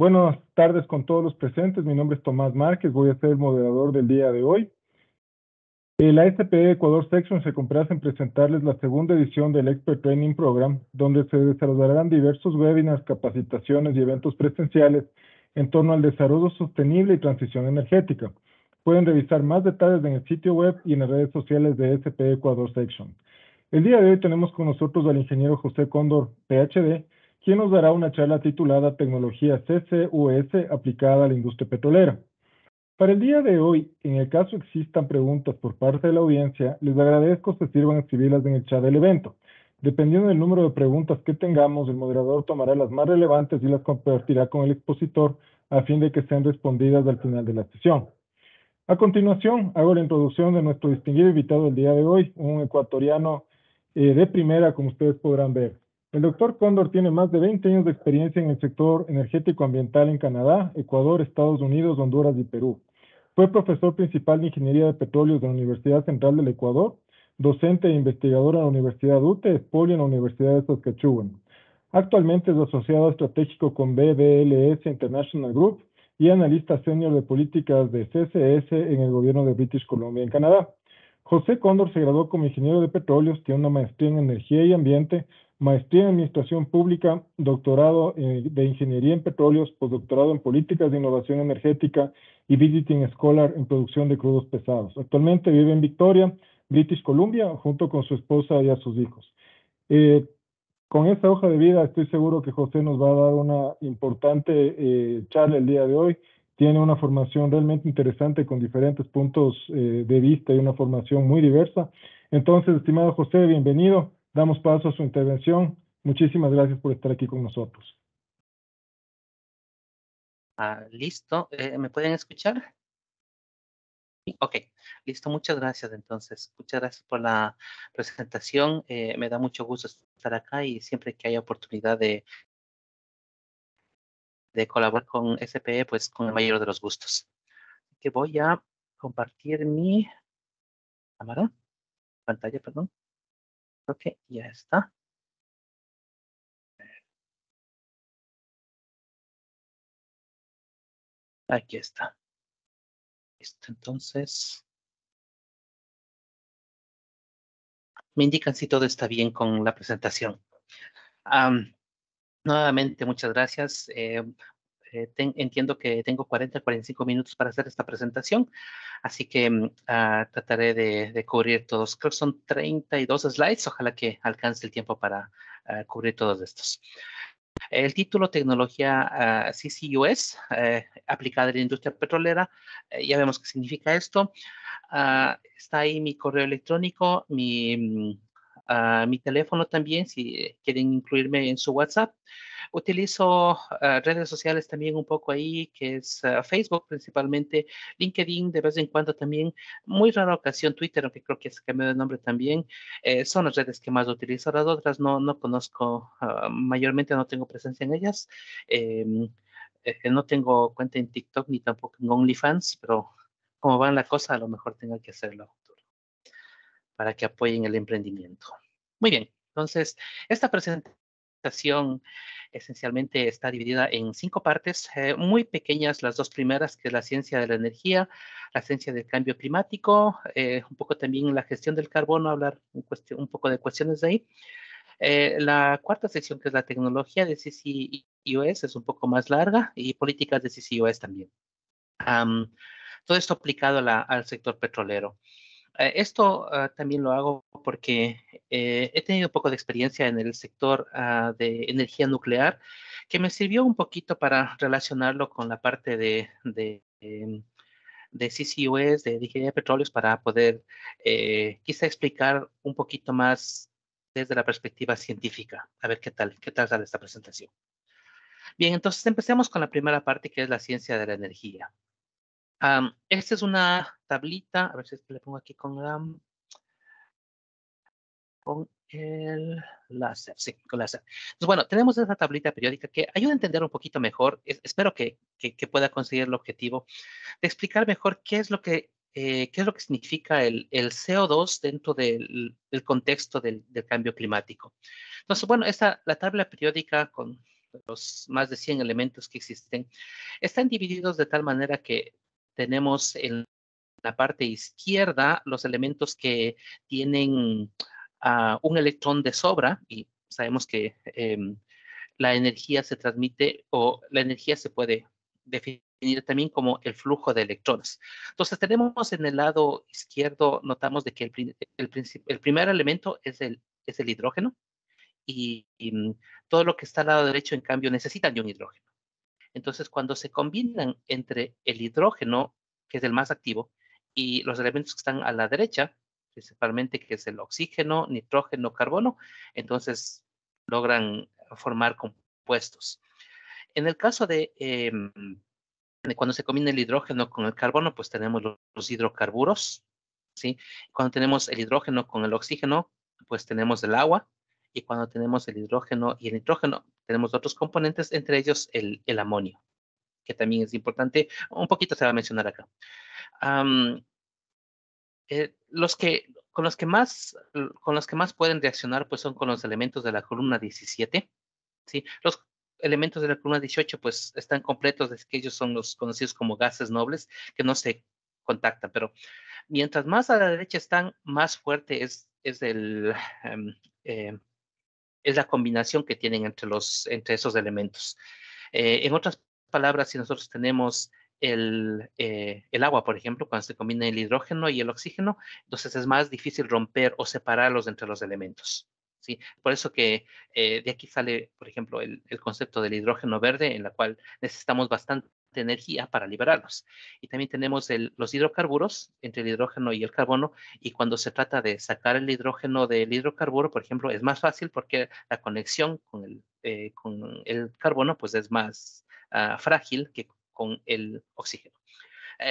Buenas tardes con todos los presentes. Mi nombre es Tomás Márquez, voy a ser el moderador del día de hoy. La SPE Ecuador Section se complace en presentarles la segunda edición del Expert Training Program, donde se desarrollarán diversos webinars, capacitaciones y eventos presenciales en torno al desarrollo sostenible y transición energética. Pueden revisar más detalles en el sitio web y en las redes sociales de SPE Ecuador Section. El día de hoy tenemos con nosotros al ingeniero José Cóndor, PhD, quien nos dará una charla titulada Tecnología CCUS aplicada a la industria petrolera. Para el día de hoy, en el caso existan preguntas por parte de la audiencia, les agradezco se sirvan a escribirlas en el chat del evento. Dependiendo del número de preguntas que tengamos, el moderador tomará las más relevantes y las compartirá con el expositor a fin de que sean respondidas al final de la sesión. A continuación, hago la introducción de nuestro distinguido invitado del día de hoy, un ecuatoriano de primera, como ustedes podrán ver. El doctor Cóndor tiene más de 20 años de experiencia en el sector energético ambiental en Canadá, Ecuador, Estados Unidos, Honduras y Perú. Fue profesor principal de Ingeniería de Petróleos de la Universidad Central del Ecuador, docente e investigador en la Universidad UTE, Espolia en la Universidad de Saskatchewan. Actualmente es asociado estratégico con BDLS International Group y analista senior de políticas de CCS en el gobierno de British Columbia en Canadá. José Cóndor se graduó como ingeniero de petróleos, tiene una maestría en energía y ambiente, maestría en administración pública, doctorado de ingeniería en petróleos, postdoctorado en políticas de innovación energética y visiting scholar en producción de crudos pesados. Actualmente vive en Victoria, British Columbia, junto con su esposa y a sus hijos. Con esta hoja de vida estoy seguro que José nos va a dar una importante charla el día de hoy. Tiene una formación realmente interesante con diferentes puntos de vista y una formación muy diversa. Entonces, estimado José, bienvenido. Damos paso a su intervención. Muchísimas gracias por estar aquí con nosotros. Listo. ¿Me pueden escuchar? Ok, listo. Muchas gracias entonces. Muchas gracias por la presentación. Me da mucho gusto estar acá y siempre que haya oportunidad de colaborar con SPE, pues con el mayor de los gustos. Que voy a compartir mi cámara, pantalla, perdón. Ok, ya está. Aquí está. Listo, entonces me indican si todo está bien con la presentación. Nuevamente, muchas gracias. Entiendo que tengo 45 minutos para hacer esta presentación, así que trataré de cubrir todos. Creo que son 32 slides. Ojalá que alcance el tiempo para cubrir todos estos. El título, Tecnología CCUS, aplicada en la industria petrolera. Ya vemos qué significa esto. Está ahí mi correo electrónico, mi teléfono también, si quieren incluirme en su WhatsApp. Utilizo redes sociales también un poco ahí, que es Facebook principalmente, LinkedIn de vez en cuando también, muy rara ocasión Twitter, aunque creo que se cambió de nombre también. Son las redes que más utilizo. Las otras no conozco, mayormente no tengo presencia en ellas. No tengo cuenta en TikTok ni tampoco en OnlyFans, pero como va la cosa, a lo mejor tenga que hacerlo a futuro para que apoyen el emprendimiento. Muy bien, entonces, esta presentación esencialmente está dividida en 5 partes, muy pequeñas las 2 primeras, que es la ciencia de la energía, la ciencia del cambio climático, un poco también la gestión del carbono, hablar un poco de cuestiones de ahí. La cuarta sección, que es la tecnología de CCUS, es un poco más larga, y políticas de CCUS también. Todo esto aplicado al sector petrolero. Esto también lo hago porque he tenido un poco de experiencia en el sector de energía nuclear, que me sirvió un poquito para relacionarlo con la parte de CCUS, de ingeniería de petróleos, para poder quizá explicar un poquito más desde la perspectiva científica. A ver qué tal sale esta presentación. Bien, entonces empecemos con la primera parte, que es la ciencia de la energía. Esta es una tablita, a ver si es que le pongo aquí con el láser, sí, con láser. Entonces, bueno, tenemos esta tablita periódica que ayuda a entender un poquito mejor, espero que pueda conseguir el objetivo de explicar mejor qué es lo que significa el CO2 dentro del contexto del cambio climático. Entonces, bueno, la tabla periódica los más de 100 elementos que existen, están divididos de tal manera que tenemos en la parte izquierda los elementos que tienen un electrón de sobra, y sabemos que la energía se transmite o la energía se puede definir también como el flujo de electrones. Entonces tenemos en el lado izquierdo, notamos de que el primer elemento es el hidrógeno, y todo lo que está al lado derecho, en cambio, necesitan de un hidrógeno. Entonces, cuando se combinan entre el hidrógeno, que es el más activo, y los elementos que están a la derecha, principalmente que es el oxígeno, nitrógeno, carbono, entonces logran formar compuestos. En el caso de cuando se combina el hidrógeno con el carbono, pues tenemos los hidrocarburos, ¿sí? Cuando tenemos el hidrógeno con el oxígeno, pues tenemos el agua, y cuando tenemos el hidrógeno y el nitrógeno, tenemos otros componentes, entre ellos el amonio, que también es importante. Un poquito se va a mencionar acá. Um, con los que más pueden reaccionar, pues son con los elementos de la columna 17, ¿sí? Los elementos de la columna 18, pues están completos, es que ellos son los conocidos como gases nobles, que no se contactan, pero mientras más a la derecha están, más fuerte um, eh, es la combinación que tienen entre esos elementos. En otras palabras, si nosotros tenemos el agua, por ejemplo, cuando se combina el hidrógeno y el oxígeno, entonces es más difícil romper o separarlos entre los elementos, ¿sí? Por eso que de aquí sale, por ejemplo, el concepto del hidrógeno verde, en la cual necesitamos bastante energía para liberarlos. Y también tenemos los hidrocarburos entre el hidrógeno y el carbono, y cuando se trata de sacar el hidrógeno del hidrocarburo, por ejemplo, es más fácil porque la conexión con el carbono pues es más frágil que con el oxígeno.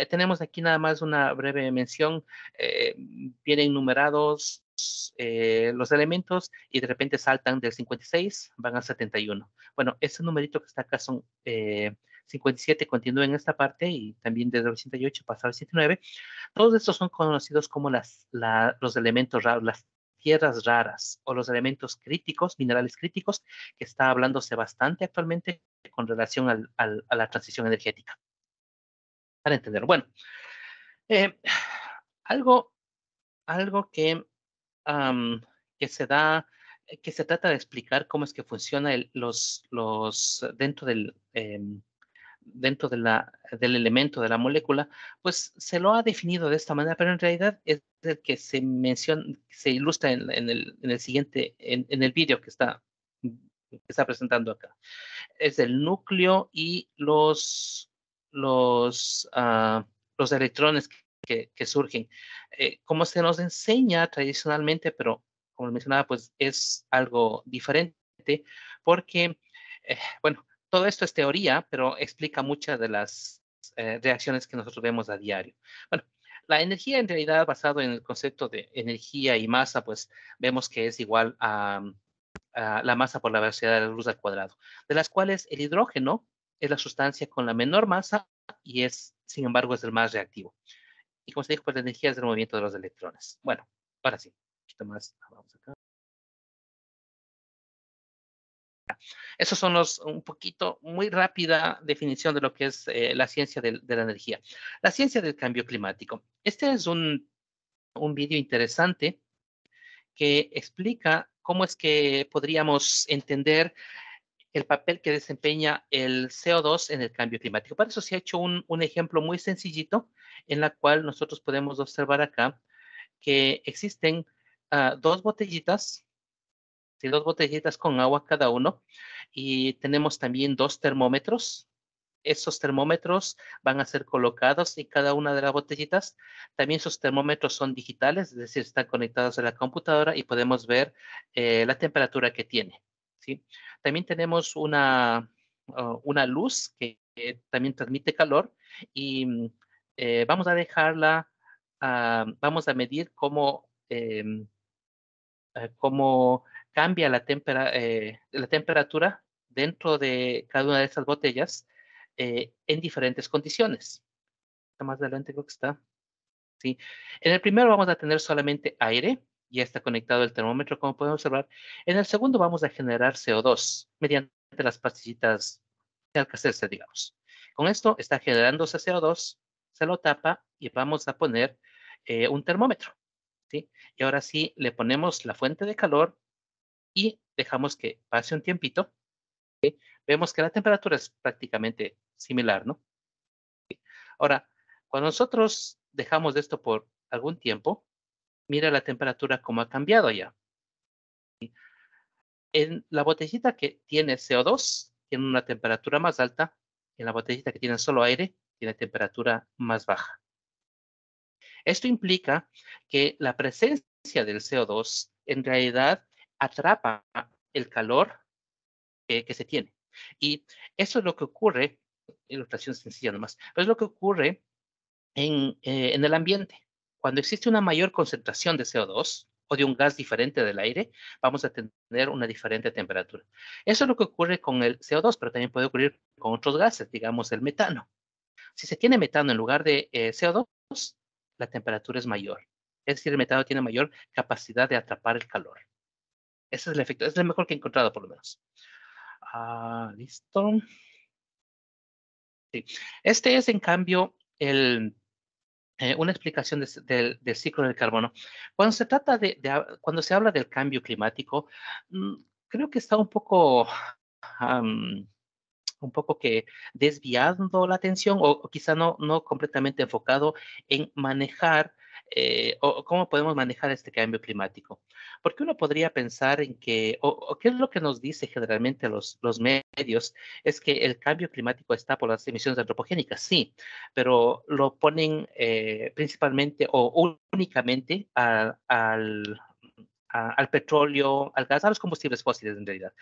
Tenemos aquí nada más una breve mención. Vienen numerados los elementos y de repente saltan del 56, van al 71. Bueno, ese numerito que está acá son 57, continúa en esta parte, y también desde el 88 pasa al 79. Todos estos son conocidos como los elementos raros, las tierras raras o los elementos críticos, minerales críticos, que está hablándose bastante actualmente con relación a la transición energética. Para entenderlo. Bueno, eh, algo, algo um, que se da, que se trata de explicar cómo es que funciona dentro del elemento de la molécula, pues se lo ha definido de esta manera, pero en realidad es el que se menciona, se ilustra en el siguiente, en el vídeo que está presentando acá. Es el núcleo y los electrones que surgen. Como se nos enseña tradicionalmente, pero como mencionaba, pues es algo diferente, porque, bueno, todo esto es teoría, pero explica muchas de las reacciones que nosotros vemos a diario. Bueno, la energía en realidad, basado en el concepto de energía y masa, pues vemos que es igual a la masa por la velocidad de la luz al cuadrado, de las cuales el hidrógeno es la sustancia con la menor masa y sin embargo, es el más reactivo. Y como se dijo, pues la energía es el movimiento de los electrones. Bueno, ahora sí, un poquito más. Vamos acá. Esos son un poquito, muy rápida definición de lo que es la ciencia de la energía. La ciencia del cambio climático. Este es un vídeo interesante que explica cómo es que podríamos entender el papel que desempeña el CO2 en el cambio climático. Para eso se ha hecho un ejemplo muy sencillito, en la cual nosotros podemos observar acá que existen dos botellitas, ¿sí? Dos botellitas con agua cada uno, y tenemos también dos termómetros. Esos termómetros van a ser colocados en cada una de las botellitas. También sus termómetros son digitales, es decir, están conectados a la computadora y podemos ver la temperatura que tiene, ¿sí? También tenemos una luz que también transmite calor, y vamos a vamos a medir cómo cambia la temperatura dentro de cada una de estas botellas en diferentes condiciones. Más adelante creo que está. ¿Sí? En el primero vamos a tener solamente aire, ya está conectado el termómetro, como podemos observar. En el segundo vamos a generar CO2 mediante las pastillitas de Alka-Seltzer, digamos. Con esto está generándose CO2, se lo tapa y vamos a poner un termómetro, ¿sí? Y ahora sí le ponemos la fuente de calor y dejamos que pase un tiempito. Vemos que la temperatura es prácticamente similar, ¿no? Ahora, cuando nosotros dejamos esto por algún tiempo, mira la temperatura cómo ha cambiado ya. En la botellita que tiene CO2, tiene una temperatura más alta. En la botellita que tiene solo aire, tiene temperatura más baja. Esto implica que la presencia del CO2 en realidad atrapa el calor que se tiene. Y eso es lo que ocurre, ilustración sencilla nomás, pero es lo que ocurre en el ambiente. Cuando existe una mayor concentración de CO2 o de un gas diferente del aire, vamos a tener una diferente temperatura. Eso es lo que ocurre con el CO2, pero también puede ocurrir con otros gases, digamos el metano. Si se tiene metano en lugar de CO2, la temperatura es mayor. Es decir, el metano tiene mayor capacidad de atrapar el calor. Ese es el efecto, es el mejor que he encontrado por lo menos. Listo. Sí. Este es, en cambio, una explicación del ciclo del carbono. Cuando se trata cuando se habla del cambio climático, mm, creo que está un poco que desviando la atención o quizá no completamente enfocado en manejar o cómo podemos manejar este cambio climático. Porque uno podría pensar en que, o qué es lo que nos dice generalmente los medios, es que el cambio climático está por las emisiones antropogénicas, sí, pero lo ponen principalmente o únicamente al petróleo, al gas, a los combustibles fósiles en realidad,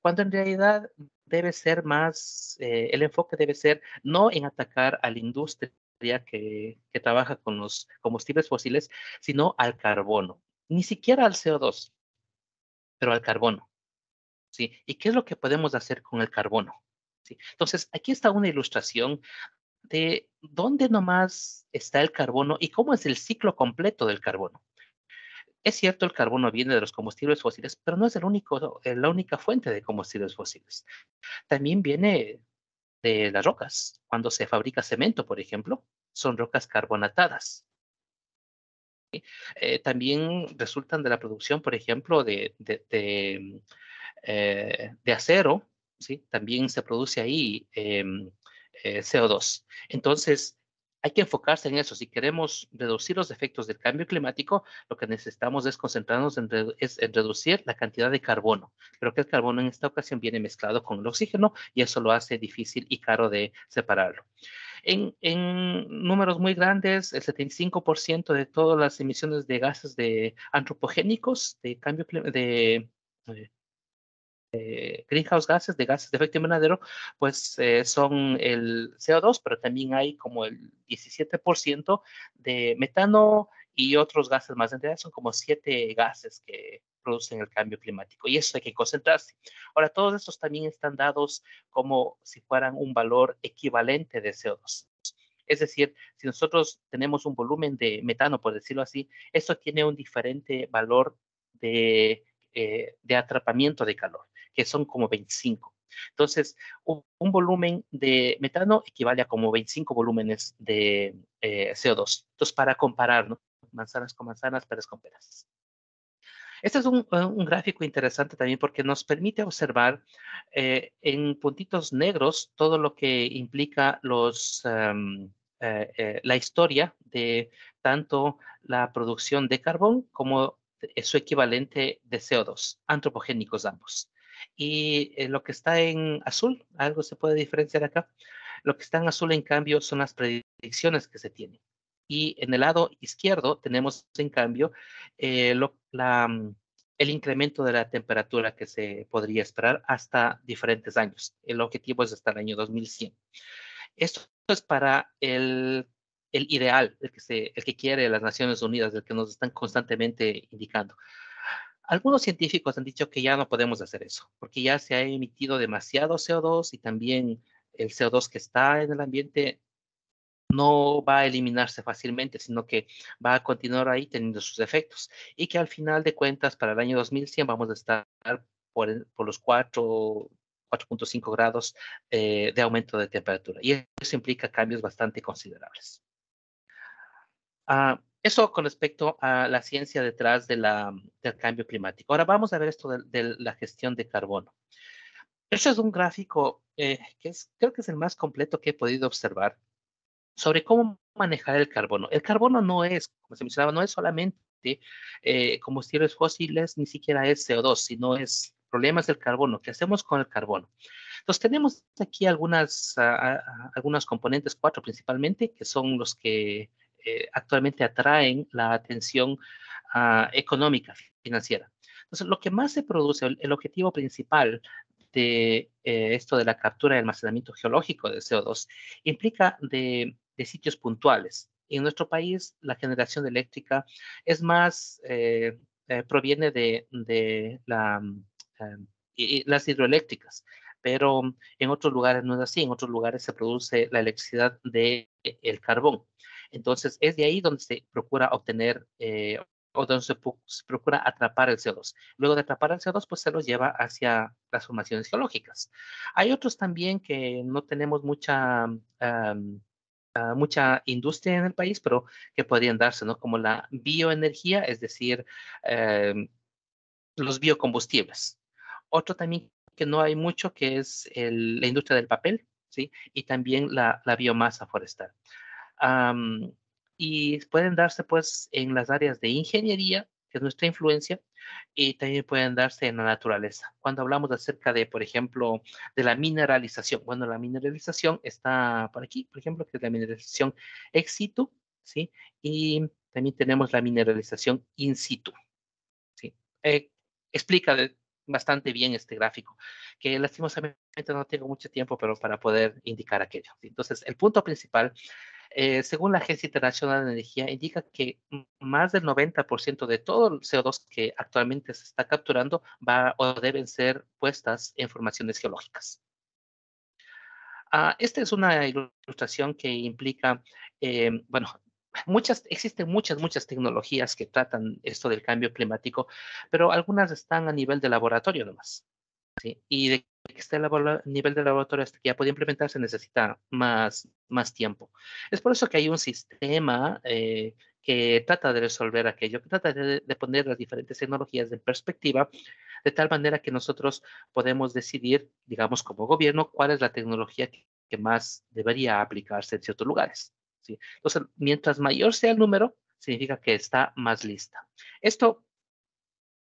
cuando en realidad debe ser más, el enfoque debe ser no en atacar a la industria que trabaja con los combustibles fósiles, sino al carbono, ni siquiera al CO2, pero al carbono, ¿sí? ¿Y qué es lo que podemos hacer con el carbono? ¿Sí? Entonces, aquí está una ilustración de dónde nomás está el carbono y cómo es el ciclo completo del carbono. Es cierto, el carbono viene de los combustibles fósiles, pero no es la única fuente de combustibles fósiles. También viene de las rocas. Cuando se fabrica cemento, por ejemplo, son rocas carbonatadas. También resultan de la producción, por ejemplo, de acero, ¿sí? También se produce ahí CO2. Entonces, hay que enfocarse en eso. Si queremos reducir los efectos del cambio climático, lo que necesitamos es concentrarnos en reducir la cantidad de carbono. Pero que el carbono en esta ocasión viene mezclado con el oxígeno y eso lo hace difícil y caro de separarlo. En números muy grandes, el 75% de todas las emisiones de gases antropogénicos de cambio de greenhouse gases, de gases de efecto invernadero, pues son el CO2, pero también hay como el 17% de metano y otros gases más. En realidad son como 7 gases que producen el cambio climático y eso hay que concentrarse. Ahora, todos estos también están dados como si fueran un valor equivalente de CO2. Es decir, si nosotros tenemos un volumen de metano, por decirlo así, esto tiene un diferente valor de atrapamiento de calor, que son como 25. Entonces, un volumen de metano equivale a como 25 volúmenes de CO2. Entonces, para comparar, ¿no? Manzanas con manzanas, peras con peras. Este es un gráfico interesante también porque nos permite observar en puntitos negros todo lo que implica la historia de tanto la producción de carbón como su equivalente de CO2, antropogénicos ambos. Y lo que está en azul, algo se puede diferenciar acá, lo que está en azul en cambio son las predicciones que se tienen. Y en el lado izquierdo tenemos en cambio eh, lo- la, mm, el incremento de la temperatura que se podría esperar hasta diferentes años. El objetivo es hasta el año 2100. Esto es para el ideal, el que quiere las Naciones Unidas, el que nos están constantemente indicando. Algunos científicos han dicho que ya no podemos hacer eso, porque ya se ha emitido demasiado CO2 y también el CO2 que está en el ambiente no va a eliminarse fácilmente, sino que va a continuar ahí teniendo sus efectos. Y que al final de cuentas, para el año 2100 vamos a estar por los 4 4.5 grados de aumento de temperatura. Y eso implica cambios bastante considerables. Eso con respecto a la ciencia detrás del cambio climático. Ahora vamos a ver esto de la gestión de carbono. Este es un gráfico creo que es el más completo que he podido observar sobre cómo manejar el carbono. El carbono no es, como se mencionaba, no es solamente combustibles fósiles, ni siquiera es CO2, sino es problemas del carbono. ¿Qué hacemos con el carbono? Entonces tenemos aquí algunos componentes, 4 principalmente, que son los que actualmente atraen la atención económica, financiera. Entonces, lo que más se produce, el objetivo principal de esto de la captura y almacenamiento geológico de CO2 implica de sitios puntuales. En nuestro país, la generación eléctrica es más, proviene de las hidroeléctricas, pero en otros lugares no es así. En otros lugares se produce la electricidad del carbón. Entonces, es de ahí donde se procura obtener o donde se procura atrapar el CO2. Luego de atrapar el CO2, pues se los lleva hacia las formaciones geológicas. Hay otros también que no tenemos mucha industria en el país, pero que podrían darse, ¿no? Como la bioenergía, es decir, los biocombustibles. Otro también que no hay mucho, que es la industria del papel, ¿sí? Y también la biomasa forestal. Um, y pueden darse pues en las áreas de ingeniería, que es nuestra influencia, y también pueden darse en la naturaleza. Cuando hablamos acerca de, por ejemplo, de la mineralización, bueno, la mineralización está por aquí, por ejemplo, que es la mineralización ex situ, ¿sí? Y también tenemos la mineralización in situ, ¿sí? Explica bastante bien este gráfico, que lastimosamente no tengo mucho tiempo, pero para poder indicar aquello. ¿Sí? Entonces, el punto principal según la Agencia Internacional de Energía, indica que más del 90% de todo el CO2 que actualmente se está capturando va o deben ser puestas en formaciones geológicas. Esta es una ilustración que implica, bueno, existen muchas tecnologías que tratan esto del cambio climático, pero algunas están a nivel de laboratorio nomás. ¿Sí? Y de que esté a nivel de laboratorio hasta que ya puede implementarse necesita más tiempo. Es por eso que hay un sistema que trata de resolver aquello, que trata de poner las diferentes tecnologías en perspectiva, de tal manera que nosotros podemos decidir, digamos, como gobierno, cuál es la tecnología que más debería aplicarse en ciertos lugares. ¿Sí? Entonces, mientras mayor sea el número, significa que está más lista. Esto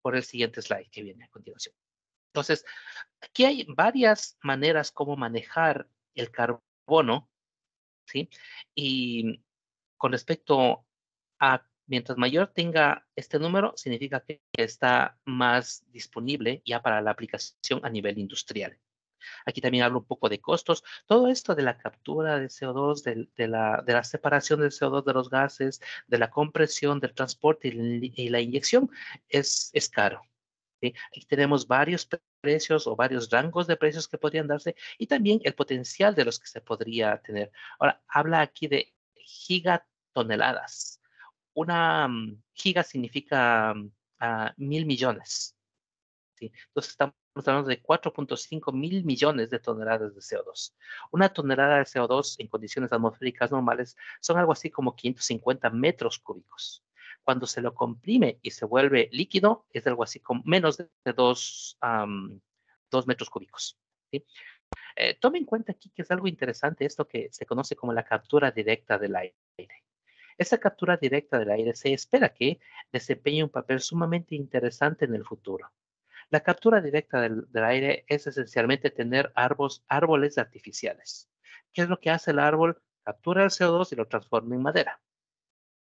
por el siguiente slide que viene a continuación. Entonces, aquí hay varias maneras como manejar el carbono, ¿sí? Y con respecto a, mientras mayor tenga este número, significa que está más disponible ya para la aplicación a nivel industrial. Aquí también hablo un poco de costos. Todo esto de la captura de CO2, de la separación del CO2 de los gases, de la compresión, del transporte y la inyección es caro. ¿Sí? Aquí tenemos varios precios o varios rangos de precios que podrían darse y también el potencial de los que se podría tener. Ahora, habla aquí de gigatoneladas. Una giga significa 1.000 millones. ¿Sí? Entonces estamos hablando de 4.5 mil millones de toneladas de CO2. Una tonelada de CO2 en condiciones atmosféricas normales son algo así como 550 metros cúbicos. Cuando se lo comprime y se vuelve líquido, es algo así como menos de 2 metros cúbicos. ¿Sí? Tome en cuenta aquí que es algo interesante esto que se conoce como la captura directa del aire. Esa captura directa del aire se espera que desempeñe un papel sumamente interesante en el futuro. La captura directa del aire es esencialmente tener árboles artificiales. ¿Qué es lo que hace el árbol? Captura el CO2 y lo transforma en madera.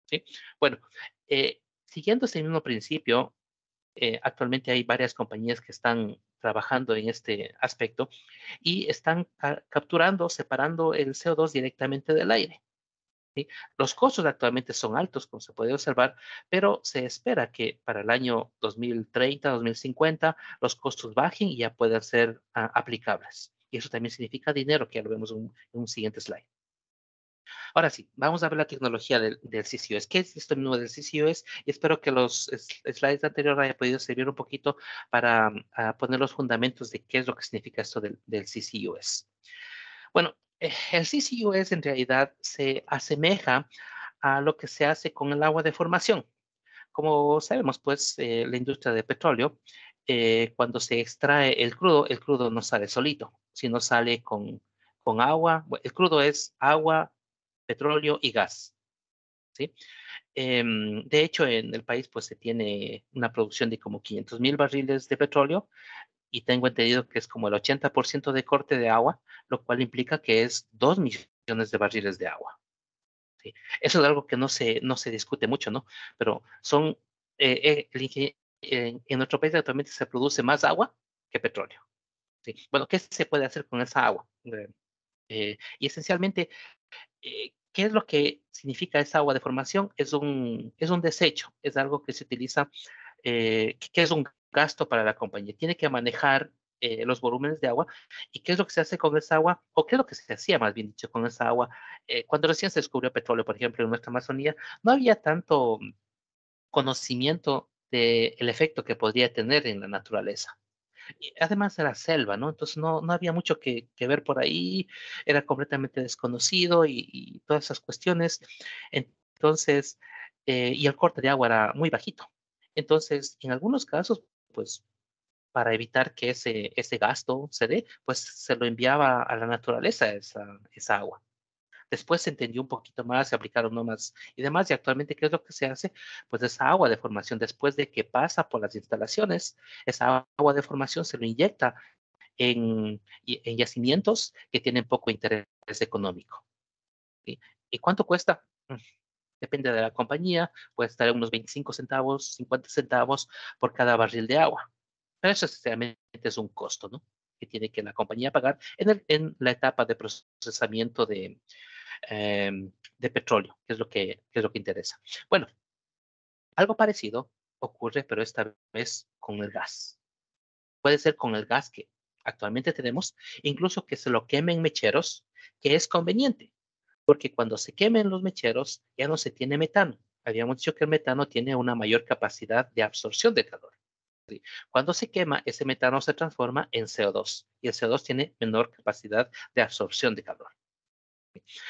¿Sí? Bueno, siguiendo ese mismo principio, actualmente hay varias compañías que están trabajando en este aspecto y están capturando, separando el CO2 directamente del aire. ¿Sí? Los costos actualmente son altos, como se puede observar, pero se espera que para el año 2030, 2050, los costos bajen y ya puedan ser aplicables. Y eso también significa dinero, que ya lo vemos en un siguiente slide. Ahora sí, vamos a ver la tecnología del CCUS. ¿Qué es esto mismo del CCUS? Y espero que los slides anteriores haya podido servir un poquito para poner los fundamentos de qué es lo que significa esto del CCUS. Bueno, el CCUS en realidad se asemeja a lo que se hace con el agua de formación. Como sabemos, pues, la industria de petróleo, cuando se extrae el crudo no sale solito, sino sale con agua. Bueno, el crudo es agua, petróleo y gas, ¿sí? De hecho, en el país, pues, se tiene una producción de como 500,000 barriles de petróleo y tengo entendido que es como el 80% de corte de agua, lo cual implica que es 2 millones de barriles de agua. ¿Sí? Eso es algo que no se discute mucho, ¿no? Pero son, en nuestro país actualmente se produce más agua que petróleo. ¿Sí? Bueno, ¿qué se puede hacer con esa agua? Y esencialmente, ¿qué es lo que significa esa agua de formación? Es un desecho, es algo que se utiliza, que es un gasto para la compañía. Tiene que manejar los volúmenes de agua y qué es lo que se hace con esa agua, o qué es lo que se hacía más bien dicho con esa agua. Cuando recién se descubrió petróleo, por ejemplo, en nuestra Amazonía, no había tanto conocimiento del efecto que podría tener en la naturaleza. Y además era selva, ¿no? Entonces no había mucho que ver por ahí, era completamente desconocido y todas esas cuestiones. Entonces, y el corte de agua era muy bajito. Entonces, en algunos casos, pues para evitar que ese gasto se dé, pues se lo enviaba a la naturaleza esa agua. Después se entendió un poquito más, se aplicaron normas y demás, y actualmente, ¿qué es lo que se hace? Pues esa agua de formación, después de que pasa por las instalaciones, esa agua de formación se lo inyecta en yacimientos que tienen poco interés económico. ¿Sí? ¿Y cuánto cuesta? Depende de la compañía, puede estar en unos 25 centavos, 50 centavos por cada barril de agua. Pero eso esencialmente es un costo, ¿no? Que tiene que la compañía pagar en la etapa de procesamiento de petróleo, que es lo que interesa. Bueno, algo parecido ocurre, pero esta vez con el gas. Puede ser con el gas que actualmente tenemos, incluso que se lo quemen mecheros, que es conveniente, porque cuando se quemen los mecheros ya no se tiene metano. Habíamos dicho que el metano tiene una mayor capacidad de absorción de calor. Cuando se quema, ese metano se transforma en CO2 y el CO2 tiene menor capacidad de absorción de calor.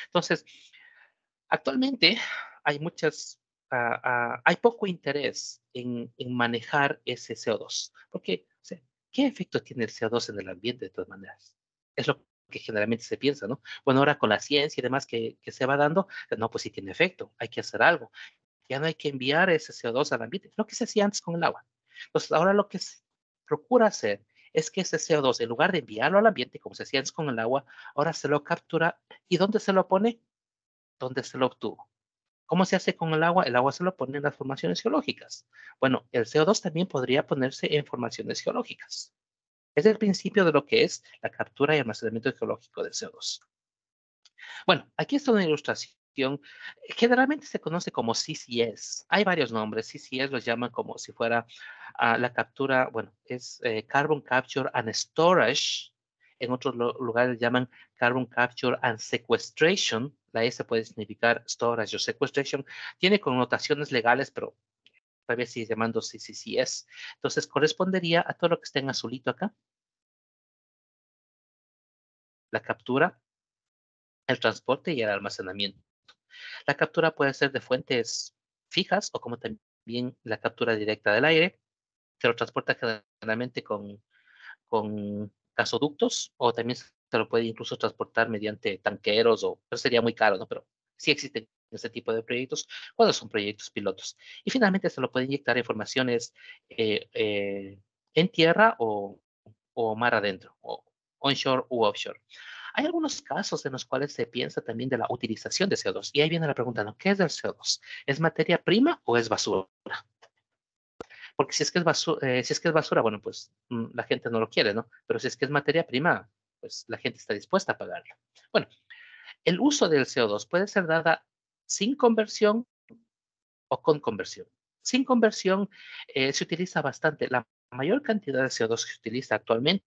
Entonces, actualmente hay poco interés en manejar ese CO2, porque, o sea, ¿qué efecto tiene el CO2 en el ambiente de todas maneras? Es lo que generalmente se piensa, ¿no? Bueno, ahora con la ciencia y demás que se va dando, no, pues sí tiene efecto, hay que hacer algo. Ya no hay que enviar ese CO2 al ambiente, lo que se hacía antes con el agua. Entonces, ahora lo que se procura hacer es que ese CO2, en lugar de enviarlo al ambiente, como se hacía antes con el agua, ahora se lo captura. ¿Y dónde se lo pone? ¿Dónde se lo obtuvo? ¿Cómo se hace con el agua? El agua se lo pone en las formaciones geológicas. Bueno, el CO2 también podría ponerse en formaciones geológicas. Es el principio de lo que es la captura y almacenamiento geológico del CO2. Bueno, aquí está una ilustración. Generalmente se conoce como CCS. Hay varios nombres. CCS los llaman como si fuera la captura, bueno, es Carbon Capture and Storage. En otros lugares llaman Carbon Capture and Sequestration. La S puede significar storage o sequestration. Tiene connotaciones legales, pero todavía sigue llamando CCS. Entonces correspondería a todo lo que está en azulito acá. La captura, el transporte y el almacenamiento. La captura puede ser de fuentes fijas o como también la captura directa del aire. Se lo transporta generalmente con gasoductos o también se lo puede incluso transportar mediante tanqueros, pero sería muy caro, ¿no? Pero sí existen ese tipo de proyectos cuando son proyectos pilotos. Y finalmente se lo puede inyectar en formaciones en tierra o mar adentro, o onshore u offshore. Hay algunos casos en los cuales se piensa también de la utilización de CO2. Y ahí viene la pregunta, ¿no? ¿Qué es el CO2? ¿Es materia prima o es basura? Porque si es que es basura, bueno, pues la gente no lo quiere, ¿no? Pero si es que es materia prima, pues la gente está dispuesta a pagarlo. Bueno, el uso del CO2 puede ser dada sin conversión o con conversión. Sin conversión se utiliza bastante. La mayor cantidad de CO2 que se utiliza actualmente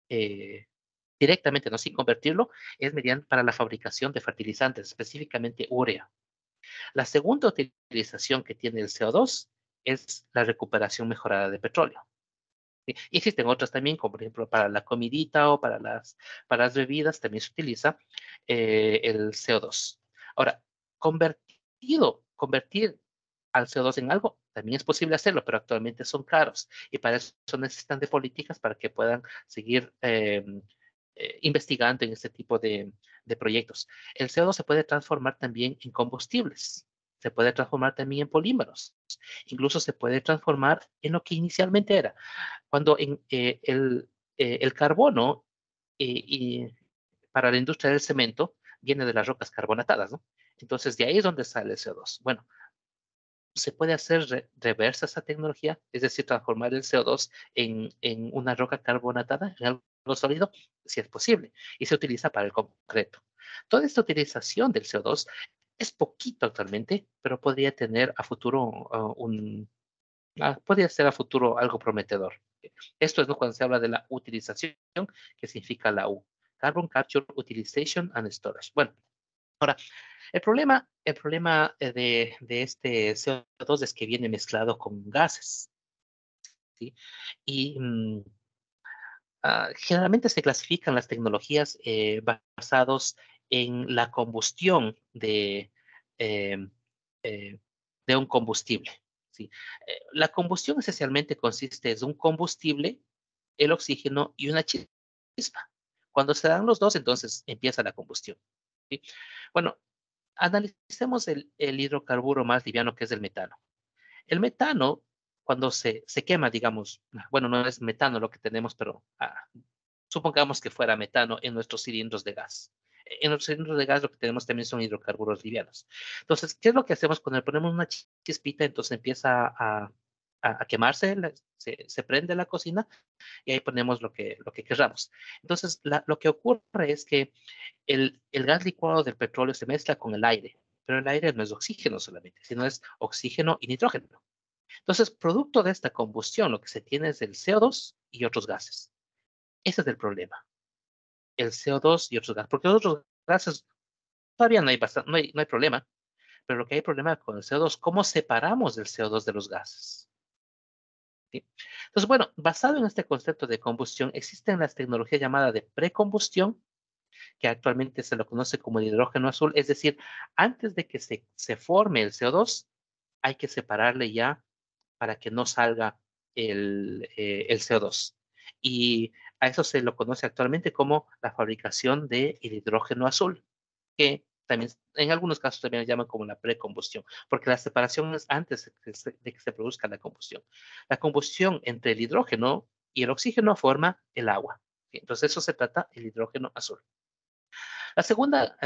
eh, directamente, no sin convertirlo, es mediante para la fabricación de fertilizantes, específicamente urea. La segunda utilización que tiene el CO2 es la recuperación mejorada de petróleo. ¿Sí? Y existen otras también, como por ejemplo para la comidita o para las bebidas, también se utiliza el CO2. Ahora, convertir al CO2 en algo, también es posible hacerlo, pero actualmente son caros y para eso necesitan de políticas para que puedan seguir investigando en este tipo de proyectos. El CO2 se puede transformar también en combustibles, se puede transformar también en polímeros, incluso se puede transformar en lo que inicialmente era. Cuando el carbono y para la industria del cemento viene de las rocas carbonatadas, ¿no? Entonces de ahí es donde sale el CO2. Bueno, se puede hacer reversa esa tecnología, es decir, transformar el CO2 en una roca carbonatada, en algo sólido, si es posible, y se utiliza para el concreto. Toda esta utilización del CO2 es poquito actualmente, pero podría tener a futuro podría ser a futuro algo prometedor. Esto es, ¿no?, cuando se habla de la utilización, que significa la U. Carbon Capture, Utilization and Storage. Bueno, ahora, el problema de este CO2 es que viene mezclado con gases, ¿sí? Y generalmente se clasifican las tecnologías basados en la combustión eh, eh, de un combustible, ¿sí? La combustión esencialmente consiste en un combustible, el oxígeno y una chispa. Cuando se dan los dos, entonces empieza la combustión, ¿sí? Bueno, analicemos el hidrocarburo más liviano, que es el metano. El metano, cuando se quema, digamos, bueno, no es metano lo que tenemos, pero supongamos que fuera metano en nuestros cilindros de gas. En los cilindros de gas lo que tenemos también son hidrocarburos livianos. Entonces, ¿qué es lo que hacemos cuando le ponemos una chispita? Entonces empieza a quemarse, se prende la cocina y ahí ponemos lo que querramos. Entonces, lo que ocurre es que el gas licuado del petróleo se mezcla con el aire, pero el aire no es oxígeno solamente, sino es oxígeno y nitrógeno. Entonces, producto de esta combustión, lo que se tiene es el CO2 y otros gases. Ese es el problema, el CO2 y otros gases, porque otros gases todavía no hay problema, pero lo que hay problema con el CO2, ¿cómo separamos el CO2 de los gases? ¿Sí? Entonces, bueno, basado en este concepto de combustión, existen las tecnologías llamadas de precombustión, que actualmente se lo conoce como el hidrógeno azul, es decir, antes de que se forme el CO2, hay que separarle ya para que no salga el CO2. Y a eso se lo conoce actualmente como la fabricación del hidrógeno azul, que también en algunos casos también le llaman como la precombustión, porque la separación es antes de que se produzca la combustión. La combustión entre el hidrógeno y el oxígeno forma el agua. Entonces eso se trata el hidrógeno azul. La segunda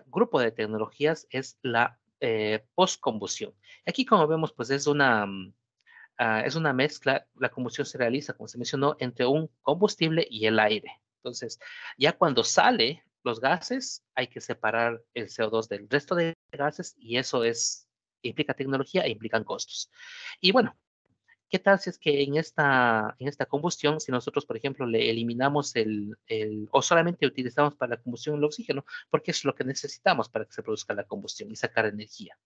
grupo de tecnologías es la postcombustión. Aquí, como vemos, pues es una mezcla. La combustión se realiza, como se mencionó, entre un combustible y el aire. Entonces, ya cuando sale los gases, hay que separar el CO2 del resto de gases y eso implica tecnología e implican costos. Y bueno, ¿qué tal si es que en esta combustión, si nosotros, por ejemplo, le eliminamos o solamente utilizamos para la combustión el oxígeno, porque es lo que necesitamos para que se produzca la combustión y sacar energía?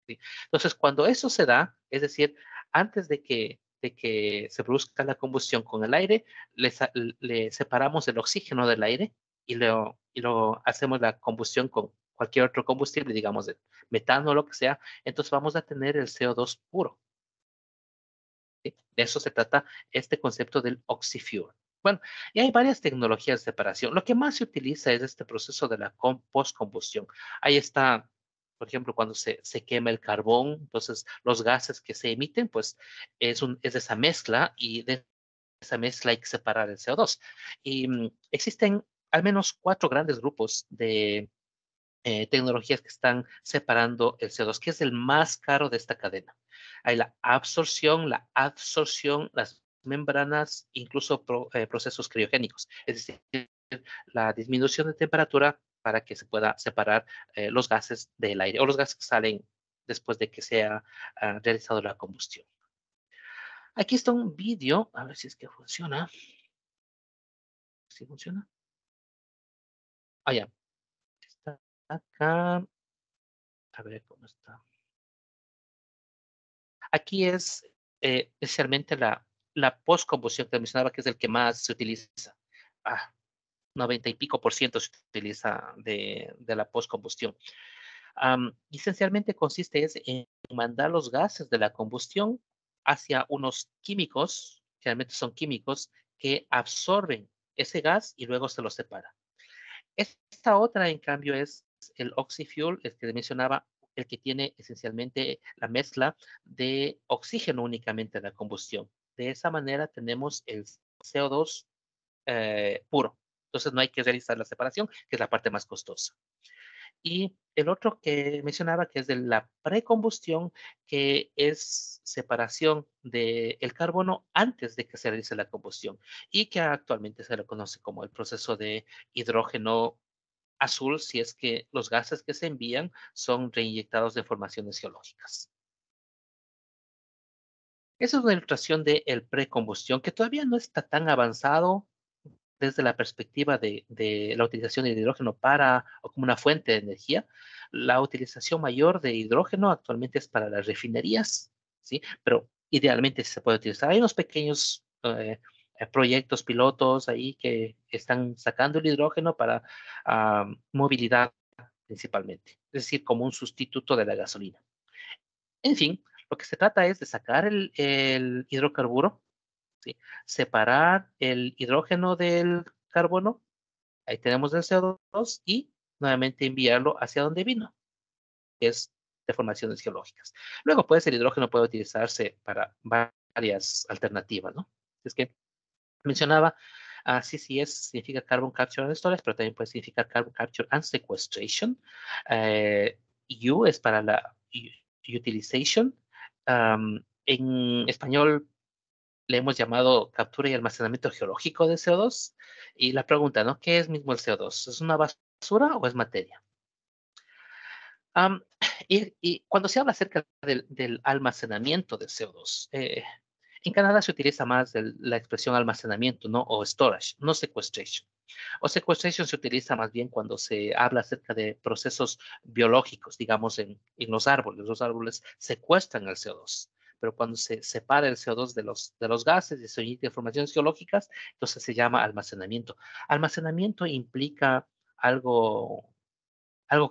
¿Sí? Entonces, cuando eso se da, es decir, antes de que se produzca la combustión con el aire, le separamos el oxígeno del aire y lo hacemos la combustión con cualquier otro combustible, digamos, de metano o lo que sea, entonces vamos a tener el CO2 puro. ¿Sí? De eso se trata este concepto del oxyfuel. Bueno, y hay varias tecnologías de separación. Lo que más se utiliza es este proceso de la postcombustión. Ahí está, por ejemplo, cuando se quema el carbón, entonces los gases que se emiten, pues es esa mezcla y de esa mezcla hay que separar el CO2. Y existen al menos 4 grandes grupos de tecnologías que están separando el CO2, que es el más caro de esta cadena. Hay la absorción, la adsorción, las membranas, incluso procesos criogénicos, es decir, la disminución de temperatura para que se pueda separar los gases del aire o los gases que salen después de que se ha realizado la combustión. Aquí está un vídeo, a ver si es que funciona. ¿Sí funciona? ya. Está acá. A ver cómo está. Aquí es esencialmente la postcombustión que mencionaba, que es el que más se utiliza. 90 y pico por ciento se utiliza de la postcombustión. Esencialmente consiste en mandar los gases de la combustión hacia unos químicos, generalmente son químicos, que absorben ese gas y luego se lo separan. Esta otra, en cambio, es el oxyfuel, el que mencionaba, el que tiene esencialmente la mezcla de oxígeno únicamente en la combustión. De esa manera tenemos el CO2 puro. Entonces no hay que realizar la separación, que es la parte más costosa. Y el otro que mencionaba, que es de la precombustión, que es separación del carbono antes de que se realice la combustión y que actualmente se le conoce como el proceso de hidrógeno azul, si es que los gases que se envían son reinyectados de formaciones geológicas. Esa es una ilustración de el precombustión, que todavía no está tan avanzado desde la perspectiva de la utilización de hidrógeno para o como una fuente de energía. La utilización mayor de hidrógeno actualmente es para las refinerías, ¿sí? Pero idealmente se puede utilizar. Hay unos pequeños proyectos pilotos ahí que están sacando el hidrógeno para movilidad principalmente, es decir, como un sustituto de la gasolina. En fin, lo que se trata es de sacar el hidrocarburo, ¿sí? Separar el hidrógeno del carbono, ahí tenemos el CO2, y nuevamente enviarlo hacia donde vino, que es de formaciones geológicas. Luego, pues, el hidrógeno puede utilizarse para varias alternativas, ¿no? Es que mencionaba, CCS significa Carbon Capture and Storage, pero también puede significar Carbon Capture and Sequestration. U es para la utilization. En español le hemos llamado captura y almacenamiento geológico de CO2. Y la pregunta, ¿no? ¿Qué es mismo el CO2? ¿Es una basura o es materia? Um, y cuando se habla acerca del almacenamiento de CO2, en Canadá se utiliza más la expresión almacenamiento, ¿no? O storage, no sequestration. O sequestration se utiliza más bien cuando se habla acerca de procesos biológicos, digamos en los árboles. Los árboles secuestran el CO2, pero cuando se separa el CO2 de los gases y se emite formaciones geológicas, entonces se llama almacenamiento. Almacenamiento implica algo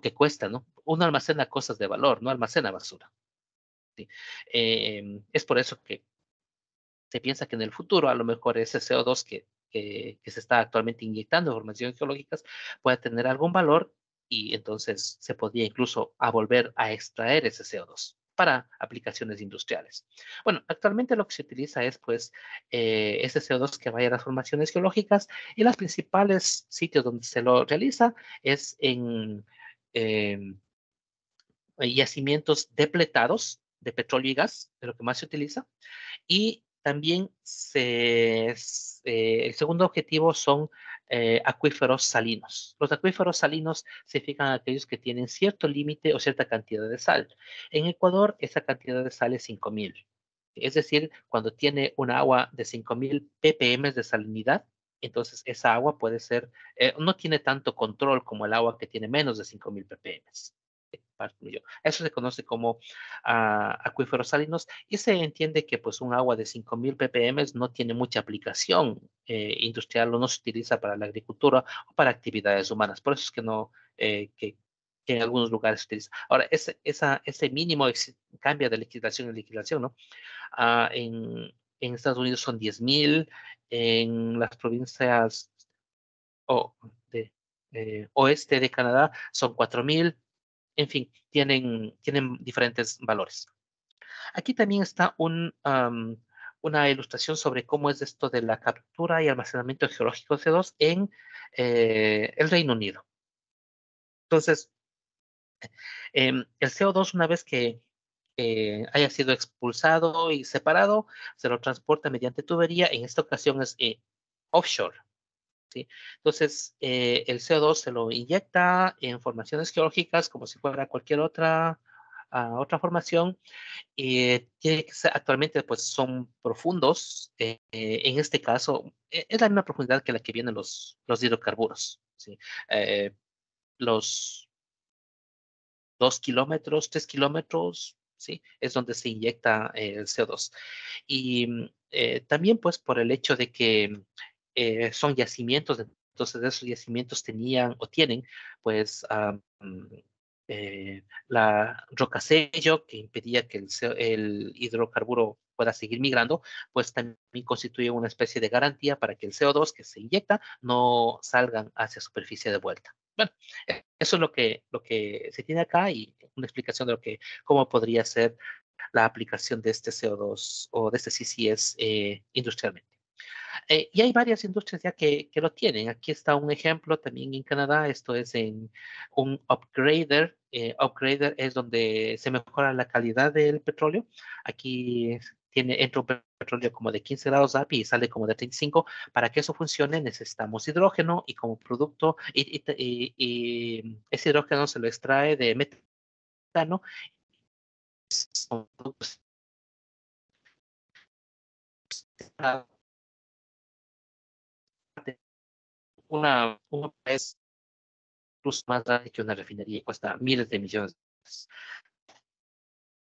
que cuesta, ¿no? Uno almacena cosas de valor, no almacena basura. ¿Sí? Es por eso que se piensa que en el futuro a lo mejor ese CO2 que se está actualmente inyectando en formaciones geológicas puede tener algún valor y entonces se podría incluso volver a extraer ese CO2 para aplicaciones industriales. Bueno, actualmente lo que se utiliza es pues ese CO2 que vaya a las formaciones geológicas y los principales sitios donde se lo realiza es en eh, yacimientos depletados de petróleo y gas, de lo que más se utiliza, y también el segundo objetivo son acuíferos salinos. Los acuíferos salinos significan aquellos que tienen cierto límite o cierta cantidad de sal. En Ecuador, esa cantidad de sal es 5.000. Es decir, cuando tiene un agua de 5.000 ppm de salinidad, entonces esa agua puede ser, no tiene tanto control como el agua que tiene menos de 5.000 ppm. Eso se conoce como acuíferos salinos y se entiende que pues un agua de 5.000 ppm no tiene mucha aplicación industrial o no se utiliza para la agricultura o para actividades humanas. Por eso es que no, que en algunos lugares se utiliza. Ahora, ese mínimo cambia de legislación en legislación, ¿no? En Estados Unidos son 10.000, en las provincias o de, oeste de Canadá son 4.000. En fin, tienen diferentes valores. Aquí también está una ilustración sobre cómo es esto de la captura y almacenamiento geológico de CO2 en el Reino Unido. Entonces, el CO2, una vez que haya sido expulsado y separado, se lo transporta mediante tubería. En esta ocasión es offshore. ¿Sí? Entonces, el CO2 se lo inyecta en formaciones geológicas como si fuera cualquier otra formación. Actualmente pues son profundos. En este caso, es la misma profundidad que la que vienen los hidrocarburos. ¿Sí? los 2 kilómetros, 3 kilómetros, ¿sí? Es donde se inyecta el CO2. Y también pues por el hecho de que son yacimientos, entonces esos yacimientos tenían o tienen pues la roca sello que impedía que el hidrocarburo pueda seguir migrando, pues también constituye una especie de garantía para que el CO2 que se inyecta no salgan hacia superficie de vuelta. Bueno, eso es lo que se tiene acá y una explicación de cómo podría ser la aplicación de este CO2 o de este CCS industrialmente. Y hay varias industrias ya que lo tienen. Aquí está un ejemplo también en Canadá. Esto es en un upgrader. Upgrader es donde se mejora la calidad del petróleo. Aquí entra un petróleo como de 15 grados API y sale como de 35. Para que eso funcione necesitamos hidrógeno y como producto, y ese hidrógeno se lo extrae de metano. Son productos una es incluso más grande que una refinería y cuesta miles de millones de dólares.